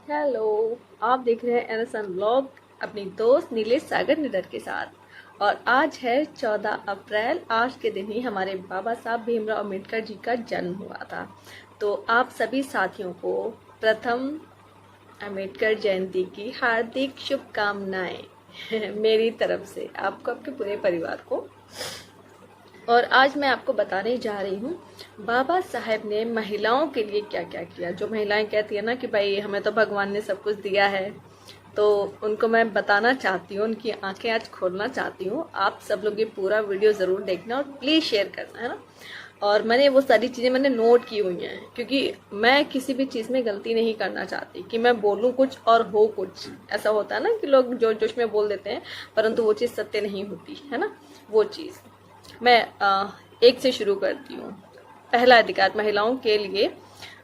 Hello. आप देख रहे हैं एनएसएन व्लॉग अपनी दोस्त नीलेश सागर निडर के साथ। और आज है 14 अप्रैल। आज के दिन ही हमारे बाबा साहब भीमराव अम्बेडकर जी का जन्म हुआ था। तो आप सभी साथियों को प्रथम अम्बेडकर जयंती की हार्दिक शुभकामनाएं मेरी तरफ से आपको, आपके पूरे परिवार को। और आज मैं आपको बताने जा रही हूँ बाबा साहेब ने महिलाओं के लिए क्या क्या किया। जो महिलाएं कहती है ना कि भाई हमें तो भगवान ने सब कुछ दिया है, तो उनको मैं बताना चाहती हूँ, उनकी आंखें आज खोलना चाहती हूँ। आप सब लोग ये पूरा वीडियो ज़रूर देखना और प्लीज़ शेयर करना, है ना। और मैंने वो सारी चीज़ें मैंने नोट की हुई हैं, क्योंकि मैं किसी भी चीज़ में गलती नहीं करना चाहती कि मैं बोलूँ कुछ और हो कुछ। ऐसा होता है ना कि लोग जो जोश में बोल देते हैं, परंतु वो चीज़ सत्य नहीं होती है ना। वो चीज़ मैं एक से शुरू करती हूँ। पहला अधिकार महिलाओं के लिए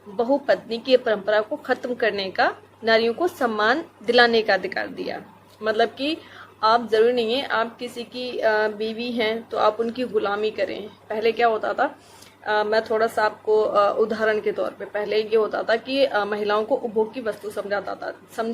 बहुपत्नी की परंपरा को खत्म करने का, नारियों को सम्मान दिलाने का अधिकार दिया। मतलब कि आप जरूरी नहीं है आप किसी की बीवी हैं तो आप उनकी गुलामी करें। पहले क्या होता था, मैं थोड़ा सा आपको उदाहरण के तौर पे, पहले ये होता था कि महिलाओं को उपभोग की वस्तु समझा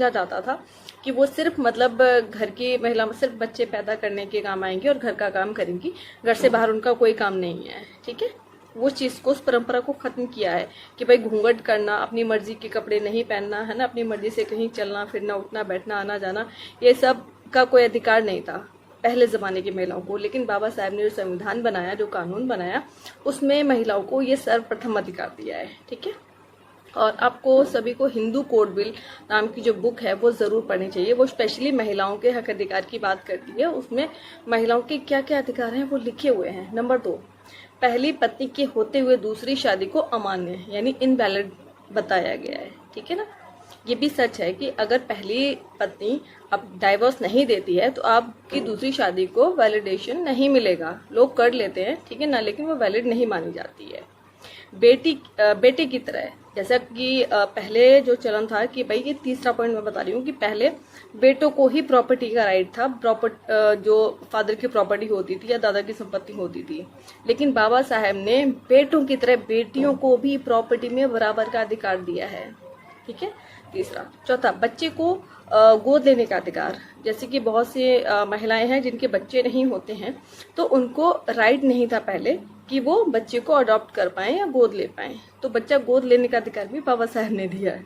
जाता था कि वो सिर्फ मतलब घर की महिला सिर्फ बच्चे पैदा करने के काम आएंगी और घर का काम करेंगी, घर से बाहर उनका कोई काम नहीं है। ठीक है, वो चीज़ को, उस परंपरा को खत्म किया है कि भाई घूंघट करना, अपनी मर्जी के कपड़े नहीं पहनना, है ना, अपनी मर्जी से कहीं चलना फिरना, उठना बैठना, आना जाना, ये सब का कोई अधिकार नहीं था पहले ज़माने की महिलाओं को। लेकिन बाबा साहब ने जो संविधान बनाया, जो कानून बनाया, उसमें महिलाओं को ये सर्वप्रथम अधिकार दिया है। ठीक है, और आपको सभी को हिंदू कोड बिल नाम की जो बुक है वो ज़रूर पढ़नी चाहिए। वो स्पेशली महिलाओं के हक अधिकार की बात करती है। उसमें महिलाओं के क्या क्या अधिकार हैं वो लिखे हुए हैं। नंबर 2, पहली पत्नी के होते हुए दूसरी शादी को अमान्य यानी इनवैलिड बताया गया है। ठीक है ना। ये भी सच है कि अगर पहली पत्नी अब डाइवोर्स नहीं देती है तो आपकी दूसरी शादी को वैलिडेशन नहीं मिलेगा। लोग कर लेते हैं, ठीक है ना, लेकिन वो वैलिड नहीं मानी जाती है। बेटे की तरह, जैसा कि पहले जो चलन था कि भाई, ये तीसरा पॉइंट मैं बता रही हूँ कि पहले बेटों को ही प्रॉपर्टी का राइट था। जो फादर की प्रॉपर्टी होती थी या दादा की संपत्ति होती थी। लेकिन बाबा साहेब ने बेटों की तरह बेटियों को भी प्रॉपर्टी में बराबर का अधिकार दिया है। ठीक है, तीसरा। चौथा, बच्चे को गोद लेने का अधिकार। जैसे कि बहुत सी महिलाएं हैं जिनके बच्चे नहीं होते हैं, तो उनको राइट नहीं था पहले कि वो बच्चे को अडॉप्ट कर पाएं या गोद ले पाएं, तो बच्चा गोद लेने का अधिकार भी बाबा साहब ने दिया है।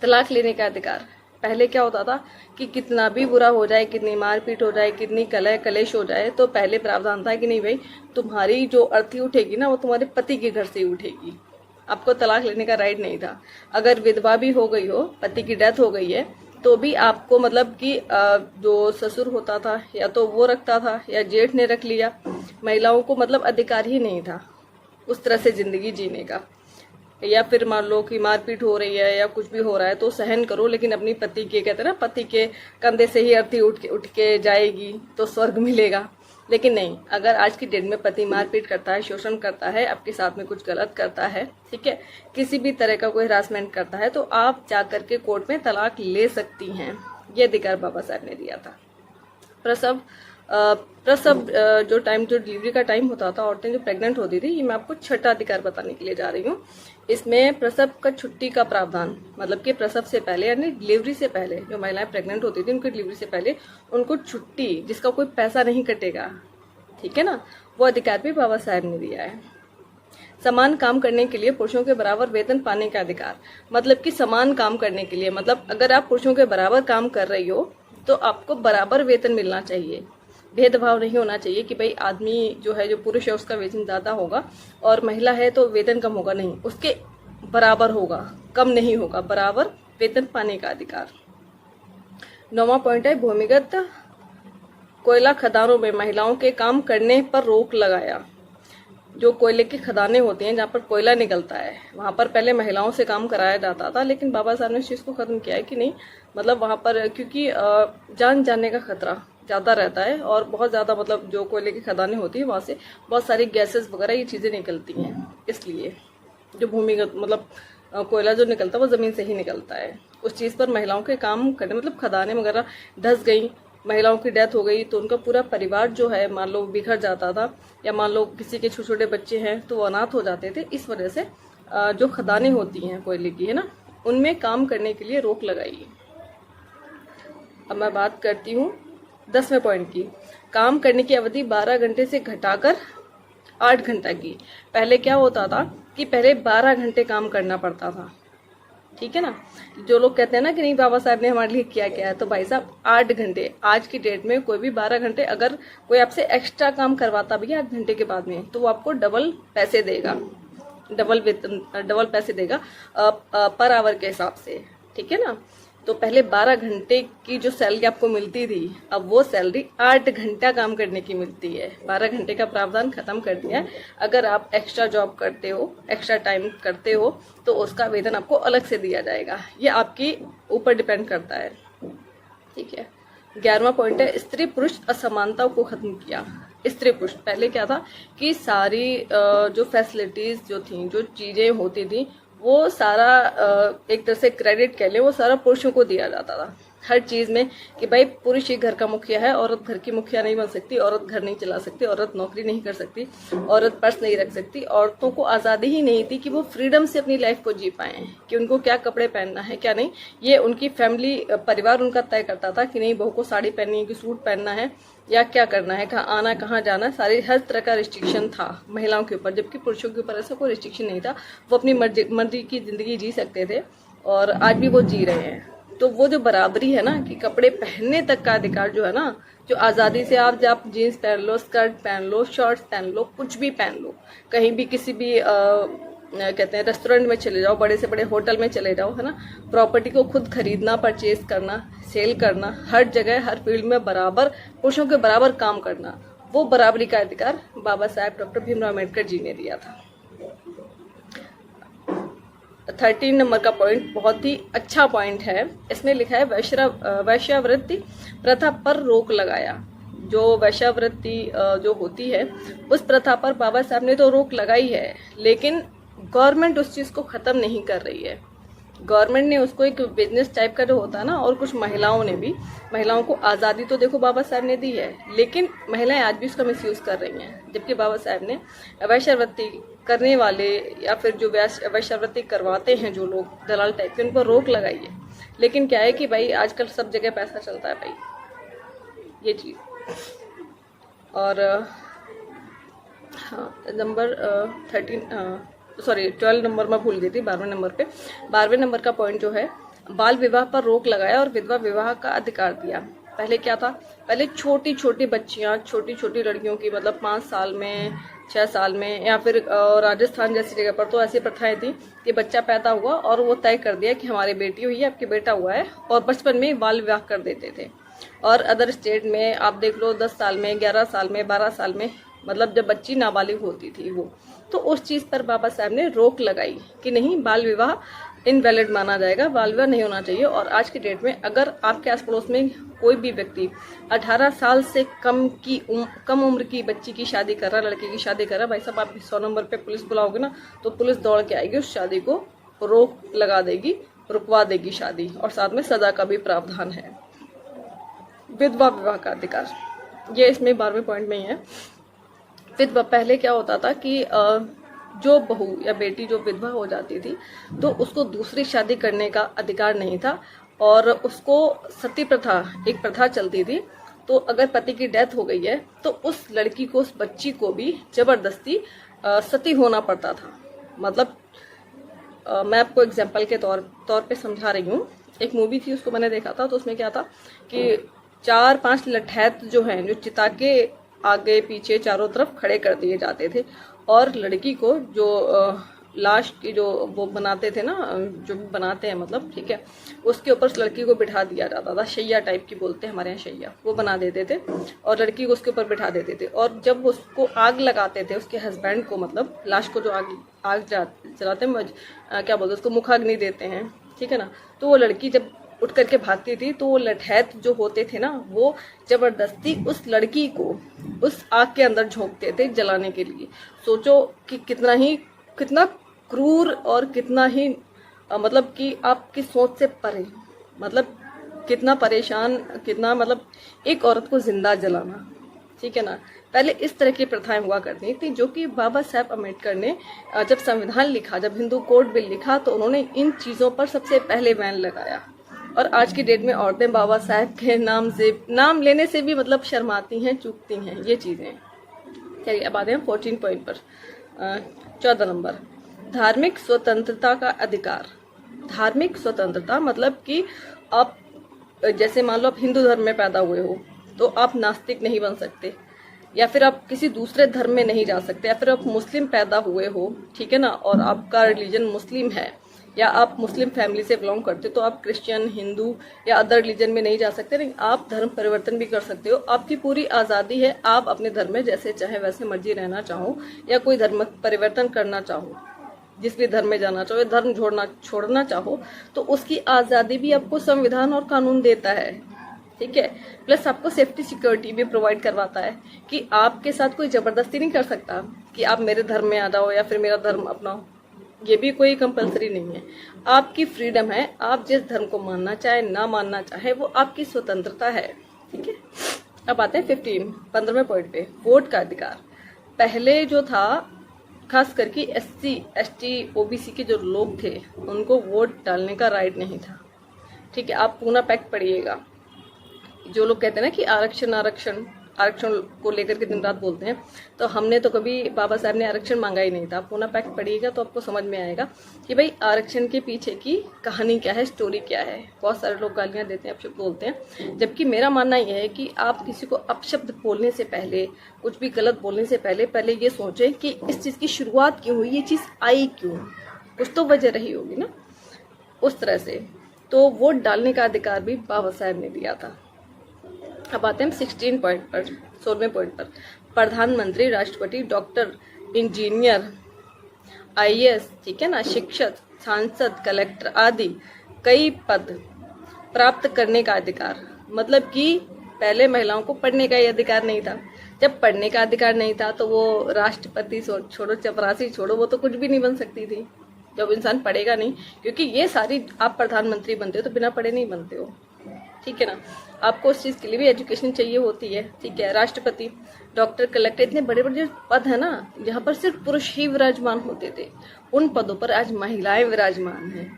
तलाक लेने का अधिकार। पहले क्या होता था कि कितना भी बुरा हो जाए, कितनी मारपीट हो जाए, कितनी कलह कलेश हो जाए, तो पहले प्रावधान था कि नहीं भाई, तुम्हारी जो अर्थी उठेगी ना वो तुम्हारे पति के घर से ही उठेगी। आपको तलाक लेने का राइट नहीं था। अगर विधवा भी हो गई हो, पति की डेथ हो गई है, तो भी आपको मतलब कि जो ससुर होता था या तो वो रखता था या जेठ ने रख लिया। महिलाओं को मतलब अधिकार ही नहीं था उस तरह से जिंदगी जीने का। या फिर मान लो कि मारपीट हो रही है या कुछ भी हो रहा है तो सहन करो, लेकिन अपनी पति के, कहते हैं ना, पति के कंधे से ही अर्थी उठ के जाएगी तो स्वर्ग मिलेगा। लेकिन नहीं, अगर आज की डेट में पति मारपीट करता है, शोषण करता है, आपके साथ में कुछ गलत करता है, ठीक है, किसी भी तरह का कोई हरासमेंट करता है, तो आप जाकर के कोर्ट में तलाक ले सकती हैं। ये अधिकार बाबा साहब ने दिया था। प्रसव जो डिलीवरी का टाइम होता था, औरतें जो प्रेग्नेंट होती थी, ये मैं आपको छठा अधिकार बताने के लिए जा रही हूँ। इसमें प्रसव का छुट्टी का प्रावधान, मतलब कि प्रसव से पहले यानी डिलीवरी से पहले जो महिलाएं प्रेग्नेंट होती थी, उनकी डिलीवरी से पहले उनको छुट्टी, जिसका कोई पैसा नहीं कटेगा, ठीक है ना, वो अधिकार भी बाबा साहब ने दिया है। समान काम करने के लिए पुरुषों के बराबर वेतन पाने का अधिकार। मतलब कि समान काम करने के लिए, मतलब अगर आप पुरुषों के बराबर काम कर रही हो तो आपको बराबर वेतन मिलना चाहिए। भेदभाव नहीं होना चाहिए कि भाई आदमी जो है, जो पुरुष है, उसका वेतन ज़्यादा होगा और महिला है तो वेतन कम होगा। नहीं, उसके बराबर होगा, कम नहीं होगा, बराबर वेतन पाने का अधिकार। 9वां पॉइंट है भूमिगत कोयला खदानों में महिलाओं के काम करने पर रोक लगाया। जो कोयले की खदानें होती हैं, जहाँ पर कोयला निकलता है, वहाँ पर पहले महिलाओं से काम कराया जाता था, लेकिन बाबा साहब ने इस चीज़ को खत्म किया है कि नहीं, मतलब वहाँ पर क्योंकि जान जाने का खतरा ज़्यादा रहता है और बहुत ज़्यादा, मतलब जो कोयले की खदानें होती है वहाँ से बहुत सारी गैसेस वगैरह ये चीज़ें निकलती हैं, इसलिए जो भूमिगत मतलब कोयला जो निकलता है वो ज़मीन से ही निकलता है। उस चीज़ पर महिलाओं के काम करने, मतलब खदानें वगैरह धंस गई, महिलाओं की डेथ हो गई, तो उनका पूरा परिवार जो है मान लो बिखर जाता था, या मान लो किसी के छोटे छोटे बच्चे हैं तो वो अनाथ हो जाते थे। इस वजह से जो खदानें होती हैं कोयले की, है ना, उनमें काम करने के लिए रोक लगाइए। अब मैं बात करती हूँ 10वें पॉइंट की। काम करने की अवधि 12 घंटे से घटाकर 8 घंटा की। पहले क्या होता था कि पहले 12 घंटे काम करना पड़ता था, ठीक है ना। जो लोग कहते हैं ना कि नहीं बाबा साहब ने हमारे लिए क्या किया है, तो भाई साहब 8 घंटे। आज की डेट में कोई भी 12 घंटे, अगर कोई आपसे एक्स्ट्रा काम करवाता भी 8 घंटे के बाद में, तो वो आपको डबल पैसे देगा, डबल पैसे देगा पर आवर के हिसाब से, ठीक है ना। तो पहले 12 घंटे की जो सैलरी आपको मिलती थी, अब वो सैलरी 8 घंटा काम करने की मिलती है। 12 घंटे का प्रावधान खत्म कर दिया है। अगर आप एक्स्ट्रा जॉब करते हो, एक्स्ट्रा टाइम करते हो, तो उसका वेतन आपको अलग से दिया जाएगा। ये आपके ऊपर डिपेंड करता है, ठीक है। 11वां पॉइंट है स्त्री पुरुष असमानता को खत्म किया। स्त्री पुरुष पहले क्या था कि सारी जो फैसिलिटीज जो थी, जो चीजें होती थी, वो सारा एक तरह से क्रेडिट कह ले, वो सारा पुरुषों को दिया जाता था हर चीज में, कि भाई पुरुष ही घर का मुखिया है, औरत घर की मुखिया नहीं बन सकती, औरत घर नहीं चला सकती, औरत नौकरी नहीं कर सकती, औरत पर्स नहीं रख सकती। औरतों को आज़ादी ही नहीं थी कि वो फ्रीडम से अपनी लाइफ को जी पाए, कि उनको क्या कपड़े पहनना है क्या नहीं, ये उनकी फैमिली परिवार उनका तय करता था कि नहीं बहू को साड़ी पहननी है कि सूट पहनना है या क्या करना है, कहाँ आना कहाँ जाना, सारी हर तरह का रिस्ट्रिक्शन था महिलाओं के ऊपर। जबकि पुरुषों के ऊपर ऐसा कोई रिस्ट्रिक्शन नहीं था, वो अपनी मर्जी की जिंदगी जी सकते थे, और आज भी वो जी रहे हैं। तो वो जो बराबरी है ना, कि कपड़े पहनने तक का अधिकार जो है ना, जो आज़ादी से आप जीन्स पहन लो, स्कर्ट पहन लो, शर्ट्स पहन लो, कुछ भी पहन लो, कहीं भी किसी भी कहते हैं रेस्टोरेंट में चले जाओ, बड़े से बड़े होटल में चले जाओ, है ना। प्रॉपर्टी को खुद खरीदना, परचेज करना, सेल करना, हर जगह हर फील्ड में बराबर पुरुषों के बराबर काम करना, वो बराबरी का अधिकार बाबा साहेब डॉक्टर भीमराव अम्बेडकर जी ने दिया था। 13 नंबर का पॉइंट बहुत ही अच्छा पॉइंट है। इसमें लिखा है वैश्यावृत्ति प्रथा पर रोक लगाया। जो वैश्यावृत्ति जो होती है, उस प्रथा पर बाबा साहब ने तो रोक लगाई है, लेकिन गवर्नमेंट उस चीज को खत्म नहीं कर रही है। गवर्नमेंट ने उसको एक बिजनेस टाइप का जो होता है ना, और कुछ महिलाओं ने भी, महिलाओं को आज़ादी तो देखो बाबा साहब ने दी है, लेकिन महिलाएं आज भी उसका मिसयूज कर रही हैं। जबकि बाबा साहब ने वैश्यावृत्ति करने वाले या फिर जो वैश्यावृत्ति करवाते हैं जो लोग दलाल टाइप के, उन पर रोक लगाई है। लेकिन क्या है कि भाई आजकल सब जगह पैसा चलता है भाई, ये चीज। और हाँ, नंबर 12 नंबर में भूल गई थी, 12वें नंबर पे। 12वें नंबर का पॉइंट जो है, बाल विवाह पर रोक लगाया और विधवा विवाह का अधिकार दिया। पहले क्या था, पहले छोटी छोटी बच्चियां, छोटी छोटी लड़कियों की, मतलब 5 साल में, 6 साल में, या फिर राजस्थान जैसी जगह पर तो ऐसी प्रथाएं थी कि बच्चा पैदा हुआ और वो तय कर दिया कि हमारी बेटी हुई है, आपकी बेटा हुआ है, और बचपन में बाल विवाह कर देते थे। और अदर स्टेट में आप देख लो 10 साल में, 11 साल में, 12 साल में, मतलब जब बच्ची नाबालिग होती थी वो, तो उस चीज पर बाबा साहब ने रोक लगाई कि नहीं, बाल विवाह इनवैलिड माना जाएगा, बाल विवाह नहीं होना चाहिए। और आज की डेट में अगर आपके आस पड़ोस में कोई भी व्यक्ति 18 साल से कम उम्र की बच्ची की शादी कर रहा, लड़के की शादी कर रहा, भाई साहब आप 100 नंबर पे पुलिस बुलाओगे ना, तो पुलिस दौड़ के आएगी, उस शादी को रोक लगा देगी, रुकवा देगी शादी, और साथ में सजा का भी प्रावधान है। विधवा विवाह का अधिकार, ये इसमें 12वें पॉइंट में ही है। विधवा, पहले क्या होता था कि जो बहू या बेटी जो विधवा हो जाती थी, तो उसको दूसरी शादी करने का अधिकार नहीं था, और उसको सती प्रथा, एक प्रथा चलती थी। तो अगर पति की डेथ हो गई है, तो उस लड़की को, उस बच्ची को भी जबरदस्ती सती होना पड़ता था। मतलब मैं आपको एग्जाम्पल के तौर पे समझा रही हूँ। एक मूवी थी, उसको मैंने देखा था, तो उसमें क्या था कि 4-5 लठैत जो हैं, जो चिता के आगे पीछे चारों तरफ खड़े कर दिए जाते थे, और लड़की को जो लाश की जो वो बनाते थे ना, जो बनाते हैं मतलब, ठीक है, उसके ऊपर उस लड़की को बिठा दिया जाता था। शैया टाइप की बोलते हैं हमारे यहाँ, शैया, वो बना देते थे और लड़की को उसके ऊपर बिठा देते थे। और जब उसको आग लगाते थे, उसके हस्बैंड को, मतलब लाश को जो आग जलाते हैं, क्या बोलते हैं उसको, मुखाग्नि देते हैं, ठीक है ना। तो वो लड़की जब उठ करके भागती थी, तो वो लठैत जो होते थे ना, वो जबरदस्ती उस लड़की को उस आग के अंदर झोंकते थे जलाने के लिए। सोचो कि कितना क्रूर और कितना ही मतलब कि आपकी सोच से परे, मतलब कितना परेशान, कितना, मतलब एक औरत को जिंदा जलाना, ठीक है ना। पहले इस तरह की प्रथाएं हुआ करती थी, जो कि बाबा साहब अम्बेडकर ने जब संविधान लिखा, जब हिंदू कोड बिल लिखा, तो उन्होंने इन चीज़ों पर सबसे पहले बैन लगाया। और आज की डेट में औरतें बाबा साहब के नाम लेने से भी मतलब शर्माती हैं, चूकती हैं ये चीज़ें। चलिए अब आते हैं 14 पॉइंट पर। 14 नंबर, धार्मिक स्वतंत्रता का अधिकार। धार्मिक स्वतंत्रता मतलब कि आप जैसे मान लो आप हिंदू धर्म में पैदा हुए हो तो आप नास्तिक नहीं बन सकते, या फिर आप किसी दूसरे धर्म में नहीं जा सकते, या फिर आप मुस्लिम पैदा हुए हो, ठीक है ना, और आपका रिलीजन मुस्लिम है, या आप मुस्लिम फैमिली से बिलोंग करते हो, तो आप क्रिश्चियन, हिंदू या अदर रिलीजन में नहीं जा सकते। नहीं, आप धर्म परिवर्तन भी कर सकते हो, आपकी पूरी आज़ादी है। आप अपने धर्म में जैसे चाहे वैसे मर्जी रहना चाहो, या कोई धर्म परिवर्तन करना चाहो, जिस भी धर्म में जाना चाहो, धर्म छोड़ना चाहो, तो उसकी आज़ादी भी आपको संविधान और कानून देता है, ठीक है। प्लस आपको सेफ्टी सिक्योरिटी भी प्रोवाइड करवाता है कि आपके साथ कोई जबरदस्ती नहीं कर सकता कि आप मेरे धर्म में आ जाओ या फिर मेरा धर्म अपनाओ। ये भी कोई कंपलसरी नहीं है, आपकी फ्रीडम है। आप जिस धर्म को मानना चाहे ना मानना चाहे वो आपकी स्वतंत्रता है, ठीक है। अब आते हैं 15वें पॉइंट पे, वोट का अधिकार। पहले जो था खास करके SC ST OBC के जो लोग थे उनको वोट डालने का राइट नहीं था, ठीक है। आप पूना पैक्ट पढ़िएगा। जो लोग कहते हैं ना कि आरक्षण को लेकर के दिन रात बोलते हैं, तो हमने तो कभी बाबा साहब ने आरक्षण मांगा ही नहीं था। पूना पैक्ट पढ़िएगा तो आपको समझ में आएगा कि भाई आरक्षण के पीछे की कहानी क्या है, स्टोरी क्या है। बहुत सारे लोग गालियां देते हैं, अपशब्द बोलते हैं, जबकि मेरा मानना यह है कि आप किसी को अपशब्द बोलने से पहले, कुछ भी गलत बोलने से पहले ये सोचें कि इस चीज़ की शुरुआत क्यों हुई, ये चीज़ आई क्यों, कुछ तो वजह रही होगी ना, उस तरह से। तो वोट डालने का अधिकार भी बाबा साहब ने दिया था। अब आते हैं 16 पॉइंट पर, 16वें पॉइंट पर। प्रधानमंत्री, राष्ट्रपति, डॉक्टर, इंजीनियर, IAS, ठीक है ना, शिक्षक, सांसद, कलेक्टर आदि कई पद प्राप्त करने का अधिकार। मतलब कि पहले महिलाओं को पढ़ने का ही अधिकार नहीं था। जब पढ़ने का अधिकार नहीं था तो वो राष्ट्रपति छोड़ो, चपरासी छोड़ो, वो तो कुछ भी नहीं बन सकती थी जब इंसान पढ़ेगा नहीं। क्योंकि ये सारी, आप प्रधानमंत्री बनते हो तो बिना पढ़े नहीं बनते हो, ठीक है ना। आपको उस चीज़ के लिए भी एजुकेशन चाहिए होती है, ठीक है। राष्ट्रपति, डॉक्टर, कलेक्टर, इतने बड़े बड़े जो पद है ना, जहाँ पर सिर्फ पुरुष ही विराजमान होते थे, उन पदों पर आज महिलाएं विराजमान हैं।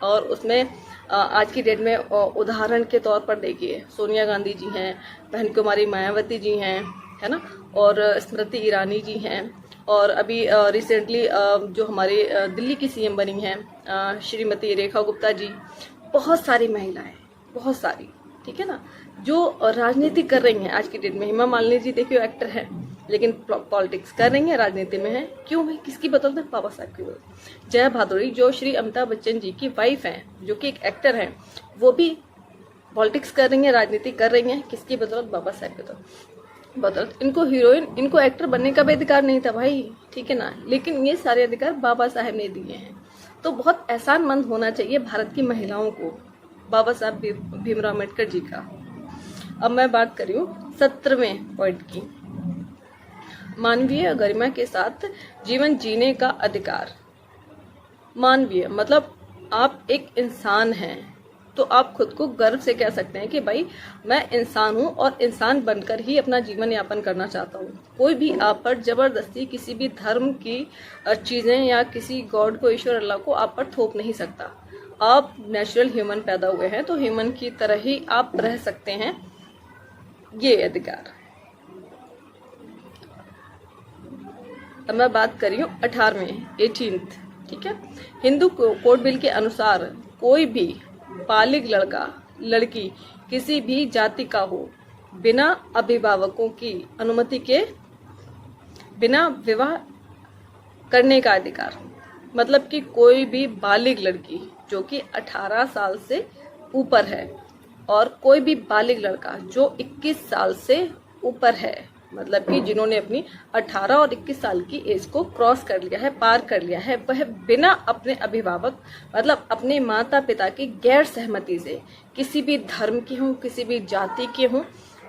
और उसमें आज की डेट में उदाहरण के तौर पर देखिए, सोनिया गांधी जी हैं, बहन कुमारी मायावती जी हैं, है ना, और स्मृति ईरानी जी हैं, और अभी रिसेंटली जो हमारे दिल्ली की CM बनी हैं श्रीमती रेखा गुप्ता जी। बहुत सारी महिलाएं, बहुत सारी, ठीक है ना, जो राजनीति कर रही हैं आज की डेट में। हेमा मालिनी जी देखिए एक्टर है, लेकिन पॉलिटिक्स कर रही हैं, राजनीति में है। क्यों है, किसकी बदौलत है? बाबा साहब की बदौलत। जया भादुड़ी जो श्री अमिताभ बच्चन जी की वाइफ हैं, जो कि एक एक्टर हैं, वो भी पॉलिटिक्स कर रही हैं, राजनीति कर रही हैं। किसकी बदौलत? बाबा साहब की बदौलत। इनको हीरोइन, इनको एक्टर बनने का भी अधिकार नहीं था भाई, ठीक है ना, लेकिन ये सारे अधिकार बाबा साहब ने दिए हैं। तो बहुत एहसानमंद होना चाहिए भारत की महिलाओं को बाबा साहब भीमराव अम्बेडकर जी का। अब मैं बात कर रही हूँ 17वें पॉइंट की, मानवीय गरिमा के साथ जीवन जीने का अधिकार। मानवीय मतलब आप एक इंसान हैं, तो आप खुद को गर्व से कह सकते हैं कि भाई मैं इंसान हूँ और इंसान बनकर ही अपना जीवन यापन करना चाहता हूँ। कोई भी आप पर जबरदस्ती किसी भी धर्म की चीज़ें या किसी गॉड को, ईश्वर अल्लाह को आप पर थोप नहीं सकता। आप नेचुरल ह्यूमन पैदा हुए हैं, तो ह्यूमन की तरह ही आप रह सकते हैं, ये अधिकार। अब मैं बात कर रही हूँ 18th, ठीक है। हिंदू कोड बिल के अनुसार कोई भी बालिग लड़का लड़की किसी भी जाति का हो, बिना अभिभावकों की अनुमति के बिना विवाह करने का अधिकार। मतलब कि कोई भी बालिग लड़की जो कि 18 साल से ऊपर है, और कोई भी बालिग लड़का जो 21 साल से ऊपर है, मतलब कि जिन्होंने अपनी 18 और 21 साल की एज को क्रॉस कर लिया है, पार कर लिया है, वह बिना अपने अभिभावक मतलब अपने माता पिता की गैर सहमति से, किसी भी धर्म के हों, किसी भी जाति के हों,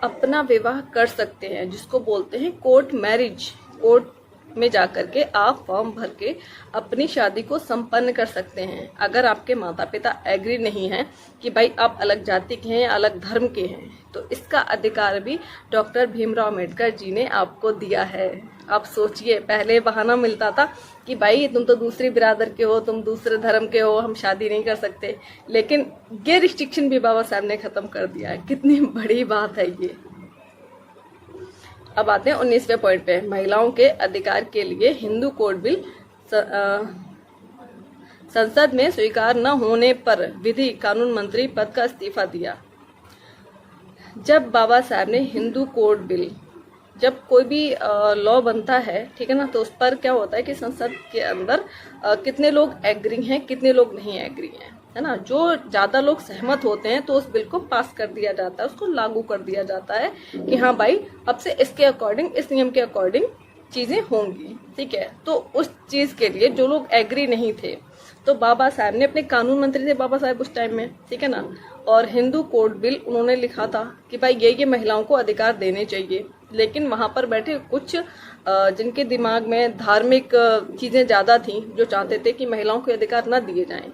अपना विवाह कर सकते हैं, जिसको बोलते हैं कोर्ट मैरिज। कोर्ट में जाकर के आप फॉर्म भर के अपनी शादी को संपन्न कर सकते हैं। अगर आपके माता पिता एग्री नहीं हैं कि भाई आप अलग जाति के हैं, अलग धर्म के हैं, तो इसका अधिकार भी डॉक्टर भीमराव अम्बेडकर जी ने आपको दिया है। आप सोचिए, पहले बहाना मिलता था कि भाई तुम तो दूसरी बिरादर के हो, तुम दूसरे धर्म के हो, हम शादी नहीं कर सकते, लेकिन ये रिस्ट्रिक्शन भी बाबा साहब ने खत्म कर दिया है। कितनी बड़ी बात है ये। अब आते हैं 19वें पॉइंट पे, महिलाओं के अधिकार के लिए हिंदू कोड बिल संसद में स्वीकार न होने पर विधि कानून मंत्री पद का इस्तीफा दिया। जब बाबा साहब ने हिंदू कोड बिल, जब कोई भी लॉ बनता है, ठीक है ना, तो उस पर क्या होता है कि संसद के अंदर कितने लोग एग्री हैं, कितने लोग नहीं एग्री हैं, है ना। जो ज्यादा लोग सहमत होते हैं तो उस बिल को पास कर दिया जाता है, उसको लागू कर दिया जाता है कि हाँ भाई अब से इसके अकॉर्डिंग, इस नियम के अकॉर्डिंग चीजें होंगी, ठीक है। तो उस चीज के लिए जो लोग एग्री नहीं थे, तो बाबा साहब ने, अपने कानून मंत्री थे बाबा साहब उस टाइम में, ठीक है ना, और हिंदू कोड बिल उन्होंने लिखा था कि भाई ये महिलाओं को अधिकार देने चाहिए। लेकिन वहां पर बैठे कुछ जिनके दिमाग में धार्मिक चीजें ज्यादा थी, जो चाहते थे कि महिलाओं को अधिकार न दिए जाएं,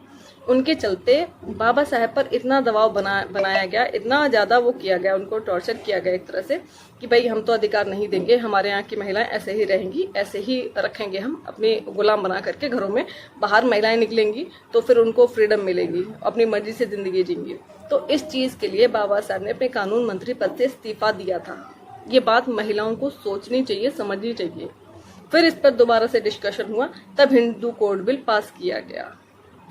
उनके चलते बाबा साहब पर इतना दबाव बनाया गया, इतना ज्यादा वो किया गया, उनको टॉर्चर किया गया एक तरह से कि भाई हम तो अधिकार नहीं देंगे, हमारे यहाँ की महिलाएं ऐसे ही रहेंगी, ऐसे ही रखेंगे, हम अपने गुलाम बना करके घरों में, बाहर महिलाएं निकलेंगी तो फिर उनको फ्रीडम मिलेगी, अपनी मर्जी से जिंदगी जींगी। तो इस चीज के लिए बाबा साहब ने अपने कानून मंत्री पद से इस्तीफा दिया था। ये बात महिलाओं को सोचनी चाहिए, समझनी चाहिए। फिर इस पर दोबारा से डिस्कशन हुआ, तब हिंदू कोड बिल पास किया गया,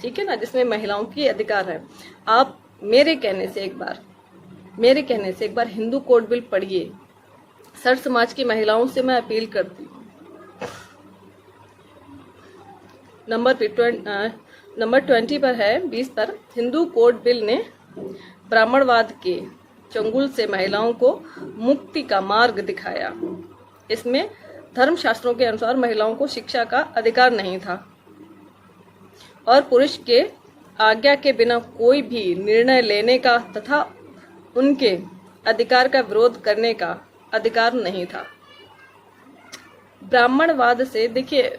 ठीक है ना, जिसमें महिलाओं की अधिकार है। आप मेरे कहने से एक बार हिंदू कोड बिल पढ़िए। सर समाज की महिलाओं से मैं अपील करती हूँ। नंबर 20 पर है, 20 पर, हिंदू कोड बिल ने ब्राह्मणवाद के चंगुल से महिलाओं को मुक्ति का मार्ग दिखाया। इसमें धर्म शास्त्रों के अनुसार महिलाओं को शिक्षा का अधिकार नहीं था और पुरुष के आज्ञा के बिना कोई भी निर्णय लेने का तथा उनके अधिकार का विरोध करने का अधिकार नहीं था। ब्राह्मणवाद से, देखिए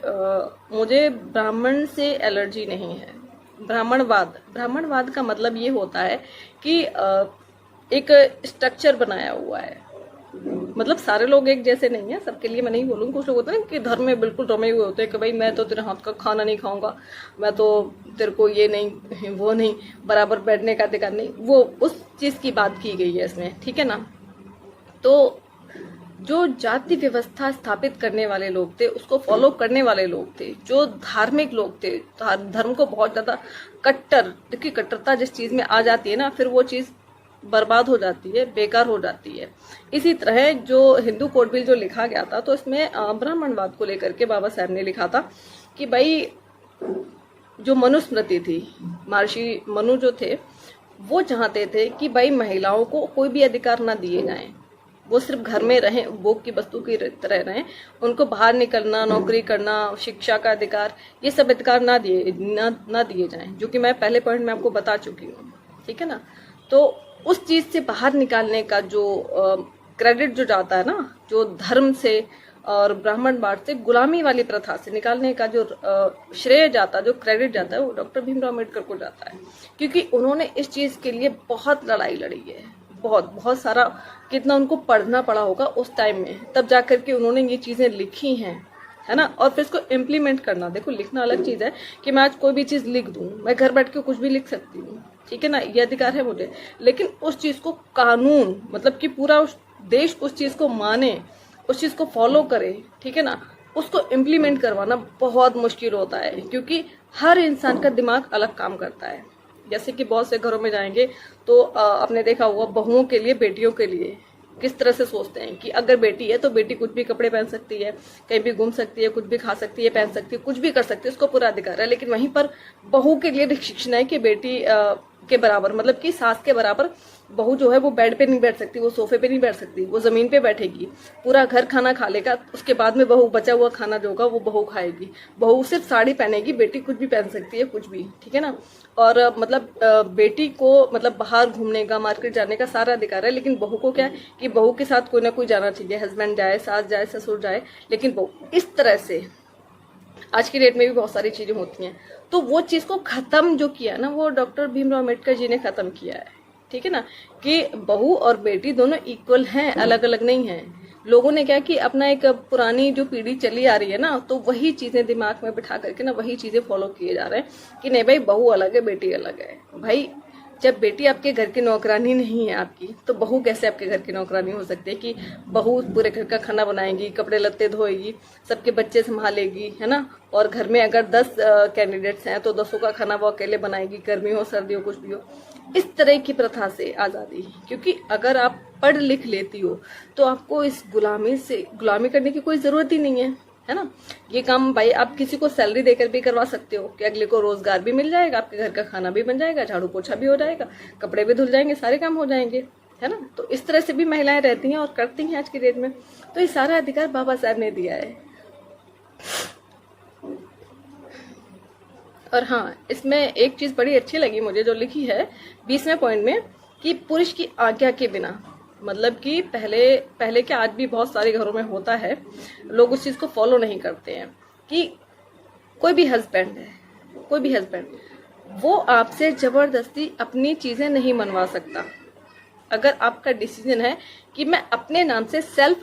मुझे ब्राह्मण से एलर्जी नहीं है। ब्राह्मणवाद का मतलब ये होता है कि एक स्ट्रक्चर बनाया हुआ है, मतलब सारे लोग एक जैसे नहीं है, सबके लिए मैं नहीं बोलूँगी। कुछ लोग होते हैं कि धर्म में बिल्कुल रमे हुए होते हैं कि भाई मैं तो तेरे हाथ का खाना नहीं खाऊंगा, मैं तो तेरे को ये नहीं वो नहीं, बराबर बैठने का अधिकार नहीं, वो उस चीज की बात की गई है इसमें, ठीक है ना। तो जो जाति व्यवस्था स्थापित करने वाले लोग थे, उसको फॉलो करने वाले लोग थे, जो धार्मिक लोग थे, धर्म को बहुत ज्यादा कट्टर, देखिए कट्टरता जिस चीज में आ जाती है ना, फिर वो चीज बर्बाद हो जाती है, बेकार हो जाती है। इसी तरह जो हिंदू कोड बिल जो लिखा गया था, तो इसमें ब्राह्मणवाद को लेकर के बाबा साहब ने लिखा था कि भाई जो मनुस्मृति थी, महर्षि मनु जो थे, वो चाहते थे कि भाई महिलाओं को कोई भी अधिकार ना दिए जाएं, वो सिर्फ घर में रहें, भोग की वस्तु की तरह रहें, उनको बाहर निकलना, नौकरी करना, शिक्षा का अधिकार, ये सब अधिकार ना दिए जाएं, जो कि मैं पहले पॉइंट में आपको बता चुकी हूँ, ठीक है ना। तो उस चीज से बाहर निकालने का जो क्रेडिट जो जाता है ना, जो धर्म से और ब्राह्मणवाद से, गुलामी वाली प्रथा से निकालने का जो श्रेय जाता है, जो क्रेडिट जाता है, वो डॉक्टर भीमराव अम्बेडकर को जाता है, क्योंकि उन्होंने इस चीज के लिए बहुत लड़ाई लड़ी है, बहुत सारा, कितना उनको पढ़ना पड़ा होगा उस टाइम में, तब जाकर के उन्होंने ये चीजें लिखी हैं, है ना। और फिर इसको इम्प्लीमेंट करना, देखो लिखना अलग चीज है कि मैं आज कोई भी चीज लिख दूं, मैं घर बैठ के कुछ भी लिख सकती हूँ, ठीक है ना, ये अधिकार है मुझे, लेकिन उस चीज को कानून, मतलब कि पूरा उस देश उस चीज को माने, उस चीज को फॉलो करे, ठीक है ना, उसको इम्प्लीमेंट करवाना बहुत मुश्किल होता है, क्योंकि हर इंसान का दिमाग अलग काम करता है। जैसे कि बहुत से घरों में जाएंगे तो आपने देखा होगा, बहुओं के लिए, बेटियों के लिए किस तरह से सोचते हैं कि अगर बेटी है तो बेटी कुछ भी कपड़े पहन सकती है, कहीं भी घूम सकती है, कुछ भी खा सकती है, पहन सकती है, कुछ भी कर सकती है, उसको पूरा अधिकार है। लेकिन वहीं पर बहू के लिए रिस्ट्रिक्शन है कि बेटी के बराबर, मतलब कि सास के बराबर बहू जो है वो बेड पे नहीं बैठ सकती, वो सोफे पे नहीं बैठ सकती, वो जमीन पे बैठेगी, पूरा घर खाना खा लेगा, उसके बाद में बहू बचा हुआ खाना जो होगा वो बहू खाएगी। बहू सिर्फ साड़ी पहनेगी, बेटी कुछ भी पहन सकती है, कुछ भी, ठीक है ना। और बेटी को मतलब बाहर घूमने का, मार्केट जाने का सारा अधिकार है, लेकिन बहू को क्या है कि बहू के साथ कोई ना कोई जाना चाहिए, हस्बैंड जाए, सास जाए, ससुर जाए, लेकिन बहू इस तरह से आज की डेट में भी बहुत सारी चीजें होती हैं। तो वो चीज को खत्म जो किया ना, वो डॉक्टर भीमराव अम्बेडकर जी ने खत्म किया है, ठीक है ना, कि बहू और बेटी दोनों इक्वल हैं, अलग अलग नहीं हैं। लोगों ने क्या कि अपना एक पुरानी जो पीढ़ी चली आ रही है ना, तो वही चीजें दिमाग में बिठा करके ना वही चीजें फॉलो किए जा रहे हैं कि नहीं भाई बहू अलग है, बेटी अलग है। भाई जब बेटी आपके घर की नौकरानी नहीं है आपकी, तो बहू कैसे आपके घर की नौकरानी हो सकती है कि बहू पूरे घर का खाना बनाएगी, कपड़े लत्ते धोएगी, सबके बच्चे संभालेगी, है ना। और घर में अगर 10 कैंडिडेट्स हैं तो 10 का खाना वो अकेले बनाएगी, गर्मी हो सर्दी हो कुछ भी हो। इस तरह की प्रथा से आज़ादी, क्योंकि अगर आप पढ़ लिख लेती हो तो आपको इस गुलामी करने की कोई ज़रूरत ही नहीं है ना। ये काम भाई आप किसी को सैलरी देकर भी करवा सकते हो कि अगले को रोजगार भी मिल जाएगा, आपके घर का खाना भी बन जाएगा, झाड़ू पोछा भी हो जाएगा, कपड़े भी धुल जाएंगे, सारे काम हो जाएंगे, है ना। तो इस तरह से भी महिलाएं रहती हैं और करती हैं आज की डेट में। तो ये सारा अधिकार बाबा साहब ने दिया है। और हाँ, इसमें एक चीज बड़ी अच्छी लगी मुझे जो लिखी है 20वें पॉइंट में, कि पुरुष की आज्ञा के बिना, मतलब कि पहले के आज भी बहुत सारे घरों में होता है, लोग उस चीज को फॉलो नहीं करते हैं कि कोई भी हस्बैंड वो आपसे जबरदस्ती अपनी चीजें नहीं मनवा सकता। अगर आपका डिसीजन है कि मैं अपने नाम से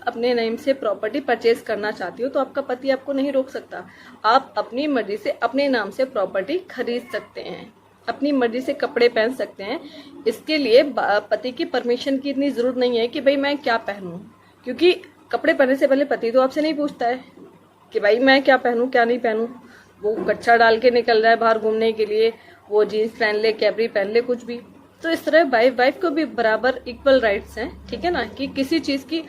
अपने नाम से प्रॉपर्टी परचेज करना चाहती हूँ, तो आपका पति आपको नहीं रोक सकता। आप अपनी मर्जी से अपने नाम से प्रॉपर्टी खरीद सकते हैं, अपनी मर्जी से कपड़े पहन सकते हैं। इसके लिए पति की परमिशन की इतनी जरूरत नहीं है कि भाई मैं क्या पहनूं, क्योंकि कपड़े पहनने से पहले पति तो आपसे नहीं पूछता है कि भाई मैं क्या पहनूं क्या नहीं पहनूं। वो कच्छा डाल के निकल रहा है बाहर घूमने के लिए, वो जीन्स पहन ले, कैपरी पहन ले, कुछ भी। तो इस तरह वाइफ को भी बराबर इक्वल राइट्स हैं, ठीक है ना। कि किसी चीज की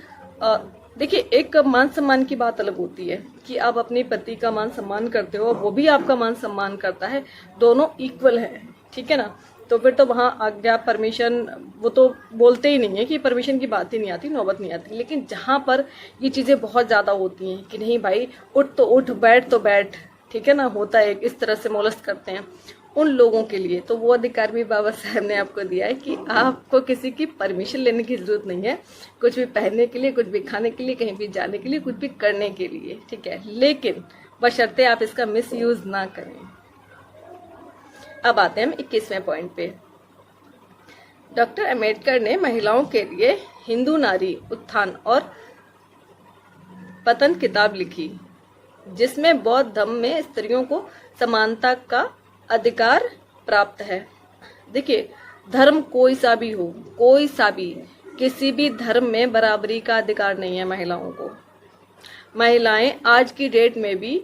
देखिए, एक मान सम्मान की बात अलग होती है कि आप अपने पति का मान सम्मान करते हो, वो भी आपका मान सम्मान करता है, दोनों इक्वल है, ठीक है ना। तो फिर तो वहाँ आज्ञा, परमिशन, वो तो बोलते ही नहीं है कि परमिशन की बात ही नहीं आती, नौबत नहीं आती। लेकिन जहाँ पर ये चीजें बहुत ज्यादा होती हैं कि नहीं भाई उठ तो उठ, बैठ तो बैठ, ठीक है ना, होता है इस तरह से मोलस्ट करते हैं, उन लोगों के लिए तो वो अधिकार भी बाबा साहब ने आपको दिया है कि आपको किसी की परमिशन लेने की जरूरत नहीं है, कुछ भी पहनने के लिए, कुछ भी खाने के लिए, कहीं भी जाने के लिए, कुछ भी करने के लिए, ठीक है। लेकिन बशर्ते आप इसका मिस यूज ना करें। अब आते हैं हम 21वें पॉइंट पे। डॉक्टर अम्बेडकर ने महिलाओं के लिए हिंदू नारी उत्थान और पतन किताब लिखी, जिसमें बौद्ध धर्म में स्त्रियों को समानता का अधिकार प्राप्त है। देखिए, धर्म कोई सा भी हो, कोई सा भी, किसी भी धर्म में बराबरी का अधिकार नहीं है महिलाओं को। महिलाएं आज की डेट में भी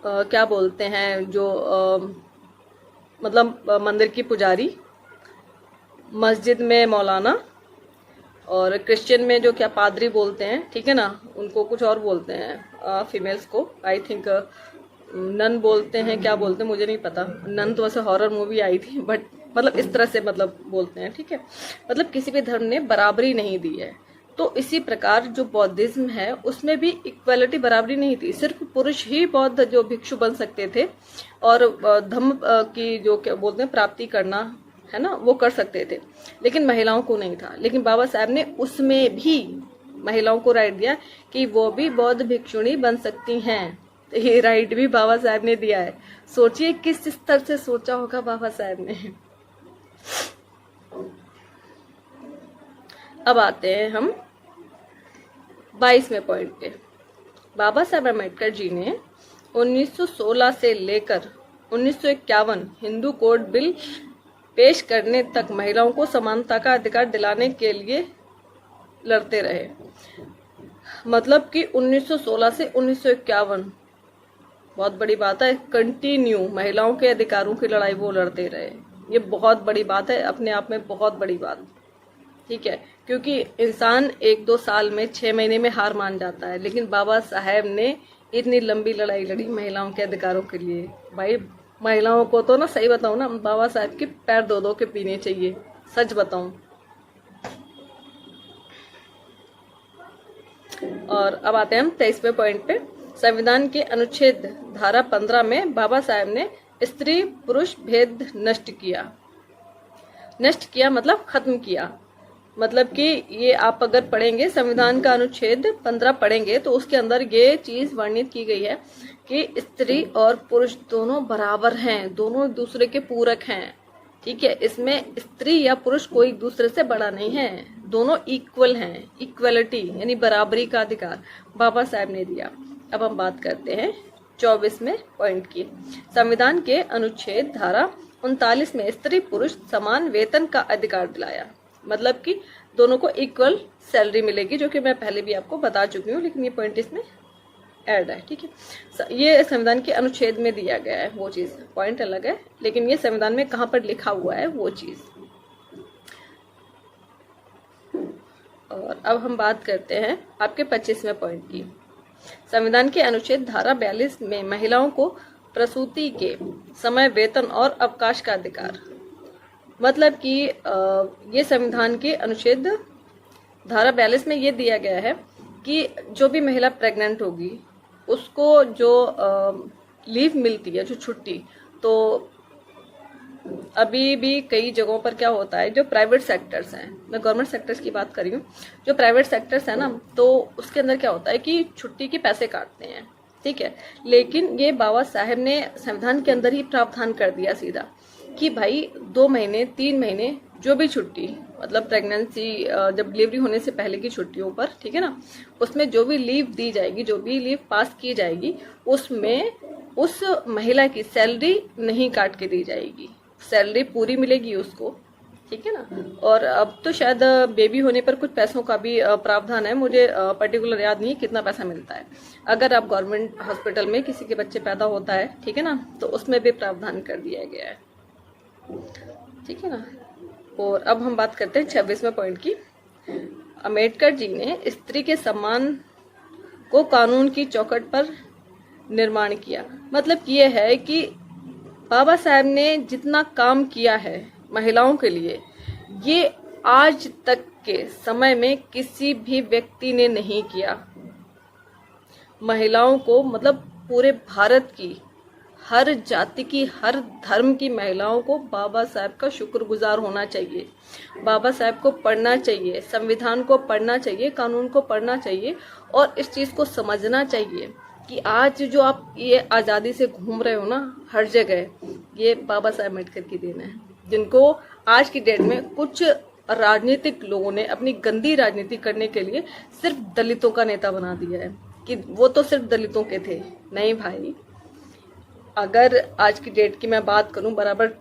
क्या बोलते हैं, जो मंदिर की पुजारी, मस्जिद में मौलाना, और क्रिश्चियन में जो क्या पादरी बोलते हैं, ठीक है ना, उनको कुछ और बोलते हैं, फीमेल्स को आई थिंक नन बोलते हैं, क्या बोलते हैं मुझे नहीं पता। नन तो वैसे हॉरर मूवी आई थी, बट इस तरह से बोलते हैं, ठीक है। किसी भी धर्म ने बराबरी नहीं दी है। तो इसी प्रकार जो बौद्धिज्म है उसमें भी इक्वालिटी, बराबरी नहीं थी। सिर्फ पुरुष ही बौद्ध जो भिक्षु बन सकते थे और धम्म की जो क्या बोलते हैं प्राप्ति करना, है ना, वो कर सकते थे, लेकिन महिलाओं को नहीं था। लेकिन बाबा साहब ने उसमें भी महिलाओं को राइट दिया कि वो भी बौद्ध भिक्षुणी बन सकती हैं। तो ये राइट भी बाबा साहब ने दिया है। सोचिए किस स्तर से सोचा होगा बाबा साहब ने। अब आते हैं हम 22वें पॉइंट पे। बाबा साहब अम्बेडकर जी ने 1916 से लेकर 1951 हिंदू कोड बिल पेश करने तक महिलाओं को समानता का अधिकार दिलाने के लिए लड़ते रहे। मतलब कि 1916 से 1951, बहुत बड़ी बात है, कंटिन्यू महिलाओं के अधिकारों की लड़ाई वो लड़ते रहे। ये बहुत बड़ी बात है, अपने आप में बहुत बड़ी बात, ठीक है। क्योंकि इंसान 1-2 साल में, 6 महीने में हार मान जाता है, लेकिन बाबा साहेब ने इतनी लंबी लड़ाई लड़ी महिलाओं के अधिकारों के लिए। भाई महिलाओं को तो ना, सही बताऊं ना, बाबा साहब के पैर धो धो के पीने चाहिए, सच बताऊं। और अब आते हैं हम 23वें पॉइंट पे। संविधान के अनुच्छेद धारा 15 में बाबा साहब ने स्त्री पुरुष भेद नष्ट किया। नष्ट किया मतलब खत्म किया। मतलब कि ये आप अगर पढ़ेंगे संविधान का अनुच्छेद 15 पढ़ेंगे तो उसके अंदर ये चीज वर्णित की गई है कि स्त्री और पुरुष दोनों बराबर हैं, दोनों एक दूसरे के पूरक हैं। ठीक है, इसमें स्त्री या पुरुष कोई एक दूसरे से बड़ा नहीं है, दोनों इक्वल हैं। इक्वलिटी यानी बराबरी का अधिकार बाबा साहब ने दिया। अब हम बात करते हैं 24वें पॉइंट की। संविधान के अनुच्छेद धारा 39 में स्त्री पुरुष समान वेतन का अधिकार दिलाया। मतलब कि दोनों को इक्वल सैलरी मिलेगी, जो कि मैं पहले भी आपको बता चुकी हूँ, लेकिन ये पॉइंट इसमें ऐड है। ठीक है, ये संविधान के अनुच्छेद में दिया गया है, वो चीज पॉइंट अलग है, लेकिन ये संविधान में कहाँ पर लिखा हुआ है वो चीज। और अब हम बात करते हैं आपके 25वें पॉइंट की। संविधान के अनुच्छेद धारा 42 में महिलाओं को प्रसूति के समय वेतन और अवकाश का अधिकार। मतलब कि ये संविधान के अनुच्छेद धारा 42 में ये दिया गया है कि जो भी महिला प्रेग्नेंट होगी उसको जो लीव मिलती है, जो छुट्टी, तो अभी भी कई जगहों पर क्या होता है, जो प्राइवेट सेक्टर्स हैं, मैं गवर्नमेंट सेक्टर्स की बात कर रही हूँ, जो प्राइवेट सेक्टर्स है ना, तो उसके अंदर क्या होता है कि छुट्टी के पैसे काटते हैं। ठीक है, लेकिन ये बाबा साहेब ने संविधान के अंदर ही प्रावधान कर दिया सीधा कि भाई 2 महीने 3 महीने जो भी छुट्टी, मतलब प्रेगनेंसी जब डिलीवरी होने से पहले की छुट्टियों पर, ठीक है ना, उसमें जो भी लीव दी जाएगी, जो भी लीव पास की जाएगी, उसमें उस महिला की सैलरी नहीं काट के दी जाएगी, सैलरी पूरी मिलेगी उसको। ठीक है ना। और अब तो शायद बेबी होने पर कुछ पैसों का भी प्रावधान है, मुझे पर्टिकुलर याद नहीं कितना पैसा मिलता है। अगर आप गवर्नमेंट हॉस्पिटल में किसी के बच्चे पैदा होता है, ठीक है ना, तो उसमें भी प्रावधान कर दिया गया है। ठीक है ना। और अब हम बात करते हैं 26वें पॉइंट की। अम्बेडकर जी ने स्त्री के सम्मान को कानून की चौखट पर निर्माण किया। मतलब ये है कि बाबा साहब ने जितना काम किया है महिलाओं के लिए, ये आज तक के समय में किसी भी व्यक्ति ने नहीं किया। महिलाओं को, मतलब पूरे भारत की हर जाति की, हर धर्म की महिलाओं को बाबा साहब का शुक्रगुजार होना चाहिए। बाबा साहब को पढ़ना चाहिए, संविधान को पढ़ना चाहिए, कानून को पढ़ना चाहिए और इस चीज को समझना चाहिए कि आज जो आप ये आज़ादी से घूम रहे हो ना हर जगह, ये बाबा साहब अम्बेडकर की देन है, जिनको आज की डेट में कुछ राजनीतिक लोगों ने अपनी गंदी राजनीति करने के लिए सिर्फ दलितों का नेता बना दिया है कि वो तो सिर्फ दलितों के थे। नहीं भाई, अगर आज की डेट की मैं बात करूं, बराबर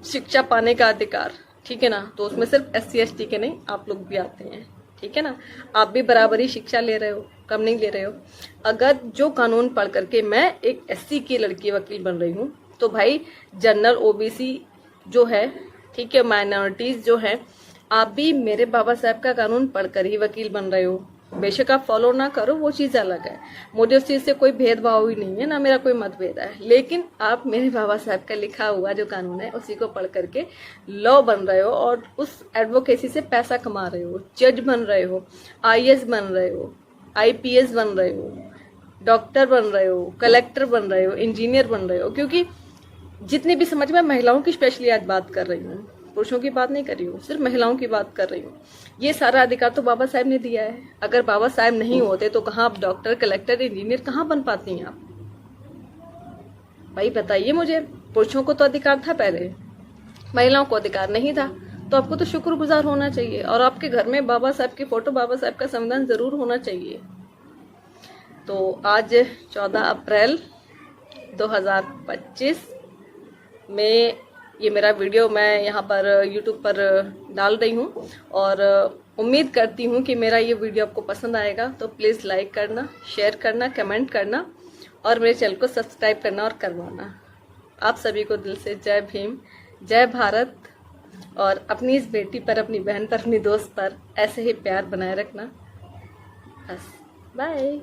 शिक्षा पाने का अधिकार, ठीक है ना, तो उसमें सिर्फ SC ST के नहीं, आप लोग भी आते हैं। ठीक है ना, आप भी बराबरी शिक्षा ले रहे हो, कम नहीं ले रहे हो। अगर जो कानून पढ़ करके मैं एक SC की लड़की वकील बन रही हूँ, तो भाई जनरल OBC जो है, ठीक है, माइनॉरिटीज जो है, आप भी मेरे बाबा साहब का कानून पढ़कर ही वकील बन रहे हो। बेशक आप फॉलो ना करो, वो चीज अलग है, मुझे उस चीज से कोई भेदभाव ही नहीं है, ना मेरा कोई मतभेद है, लेकिन आप मेरे बाबा साहब का लिखा हुआ जो कानून है उसी को पढ़ करके लॉ बन रहे हो और उस एडवोकेसी से पैसा कमा रहे हो, जज बन रहे हो, IAS बन रहे हो, IPS बन रहे हो, डॉक्टर बन रहे हो, कलेक्टर बन रहे हो, इंजीनियर बन रहे हो। क्योंकि जितनी भी समझ में, महिलाओं की स्पेशली आज बात कर रही हूँ, पुरुषों की बात नहीं कर रही हूँ, सिर्फ महिलाओं की बात कर रही हूँ। ये सारा अधिकार तो बाबा साहब ने दिया है। अगर बाबा साहब नहीं होते तो कहाँ आप डॉक्टर, कलेक्टर, इंजीनियर कहाँ बन पाती हैं आप? भाई बताइए मुझे। पुरुषों को तो अधिकार था पहले, महिलाओं को अधिकार नहीं था, तो आपको तो शुक्रगुजार होना चाहिए और आपके घर में बाबा साहब की फोटो, बाबा साहब का संविधान जरूर होना चाहिए। तो आज 14 अप्रैल 2025 में ये मेरा वीडियो मैं यहाँ पर YouTube पर डाल रही हूँ और उम्मीद करती हूँ कि मेरा ये वीडियो आपको पसंद आएगा। तो प्लीज़ लाइक करना, शेयर करना, कमेंट करना और मेरे चैनल को सब्सक्राइब करना और करवाना। आप सभी को दिल से जय भीम, जय भारत। और अपनी इस बेटी पर, अपनी बहन पर, अपनी दोस्त पर ऐसे ही प्यार बनाए रखना। बस, बाय।